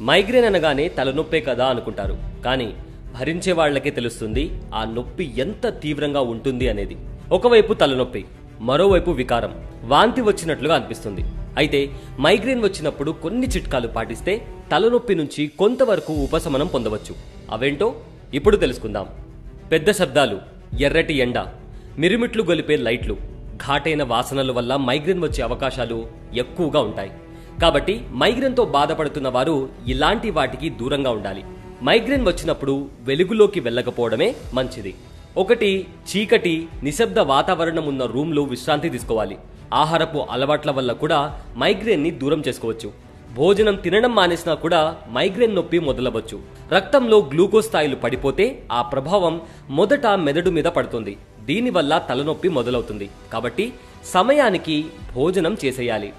Migraine అనగానే తలనొప్పే కదా అనుకుంటారు. కానీ భరించే వాళ్లకే తెలుస్తుంది ఆ నొప్పి ఎంత తీవ్రంగా ఉంటుంది అనేది. ఒకవైపు తలనొప్పి, మరోవైపు వికారం, వాంతి వచ్చినట్లుగా అనిపిస్తుంది. అయితే మైగ్రేన్ వచ్చినప్పుడు కొన్ని చిట్కాలు పాటిస్తే తలనొప్పి నుంచి కొంతవరకు ఉపశమనం పొందవచ్చు. అవేంటో ఇప్పుడు తెలుసుకుందాం. పెద్ద శబ్దాలు, ఎర్రటి ఎండ, మిరుమిట్లు గొలిపే లైట్లు, ఘాటైన వాసనల వల్ల మైగ్రేన్ వచ్చే అవకాశాలు ఎక్కువగా ఉంటాయి. కాబట్టి మైగ్రేన్తో బాధపడుతున్న వారు ఇలాంటి వాటికి దూరంగా ఉండాలి. మైగ్రేన్ వచ్చినప్పుడు వెలుగులోకి వెళ్ళకపోవడమే మంచిది. 1. చీకటి, నిశ్శబ్ద వాతావరణం ఉన్న రూమ్లో విశ్రాంతి తీసుకోవాలి. ఆహారపు అలవాట్ల వల్ల కూడా మైగ్రేన్ని దూరం చేసుకోవచ్చు. భోజనం తినడం మానేసినా కూడా మైగ్రేన్ నొప్పి మొదలవచ్చు. రక్తంలో గ్లూకోజ్ స్థాయిలు పడిపోతే ఆ ప్రభావం మొదట మెదడు మీద పడుతుంది. దీనివల్ల తలనొప్పి మొదలవుతుంది. కాబట్టి సమయానికి భోజనం చేసేయాలి.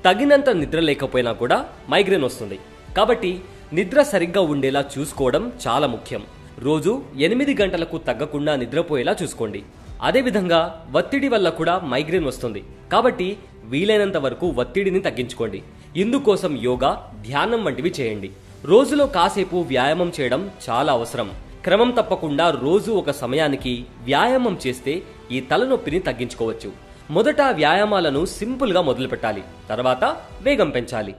తగినంత నిద్ర లేకపోయినా కూడా మైగ్రేన్ వస్తుంది. కాబట్టి నిద్ర సరిగ్గా ఉండేలా చూసుకోవడం చాలా ముఖ్యం. రోజు 8 గంటలకు తగ్గకుండా నిద్రపోయేలా చూసుకోండి. అదేవిధంగా ఒత్తిడి వల్ల కూడా మైగ్రేన్ వస్తుంది. కాబట్టి వీలైనంత వరకు ఒత్తిడిని తగ్గించుకోండి. ఇందుకోసం యోగా, ధ్యానం వంటివి చేయండి. రోజులో కాసేపు వ్యాయామం చేయడం చాలా అవసరం. క్రమం తప్పకుండా రోజు ఒక సమయానికి వ్యాయామం చేస్తే ఈ తలనొప్పిని తగ్గించుకోవచ్చు. మొదట వ్యాయామాలను సింపుల్గా మొదలుపెట్టాలి. తర్వాత వేగం పెంచాలి.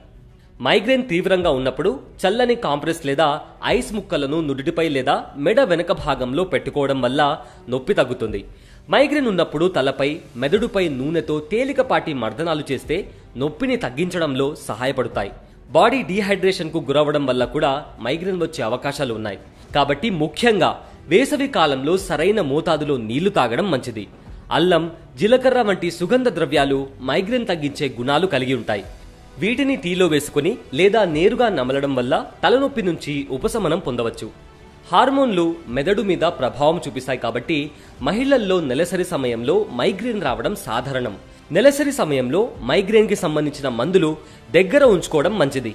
మైగ్రేన్ తీవ్రంగా ఉన్నప్పుడు చల్లని కాంప్రెస్ లేదా ఐస్ ముక్కలను నుదుటిపై లేదా మెడ వెనక భాగంలో పెట్టుకోవడం వల్ల నొప్పి తగ్గుతుంది. మైగ్రేన్ ఉన్నప్పుడు తలపై, మెదడుపై నూనెతో తేలికపాటి మర్దనాలు చేస్తే నొప్పిని తగ్గించడంలో సహాయపడతాయి. బాడీ డీహైడ్రేషన్కు గురవడం వల్ల కూడా మైగ్రేన్ వచ్చే అవకాశాలు ఉన్నాయి. కాబట్టి ముఖ్యంగా వేసవి కాలంలో సరైన మోతాదులో నీళ్లు తాగడం మంచిది. అల్లం, జీలకర్ర వంటి సుగంధ ద్రవ్యాలు మైగ్రేన్ తగ్గించే గుణాలు కలిగి ఉంటాయి. వీటిని టీలో వేసుకుని లేదా నేరుగా నమలడం వల్ల తలనొప్పి నుంచి ఉపశమనం పొందవచ్చు. హార్మోన్లు మెదడు మీద ప్రభావం చూపిస్తాయి. కాబట్టి మహిళల్లో నెలసరి సమయంలో మైగ్రేన్ రావడం సాధారణం. నెలసరి సమయంలో మైగ్రేన్కి సంబంధించిన మందులు దగ్గర ఉంచుకోవడం మంచిది.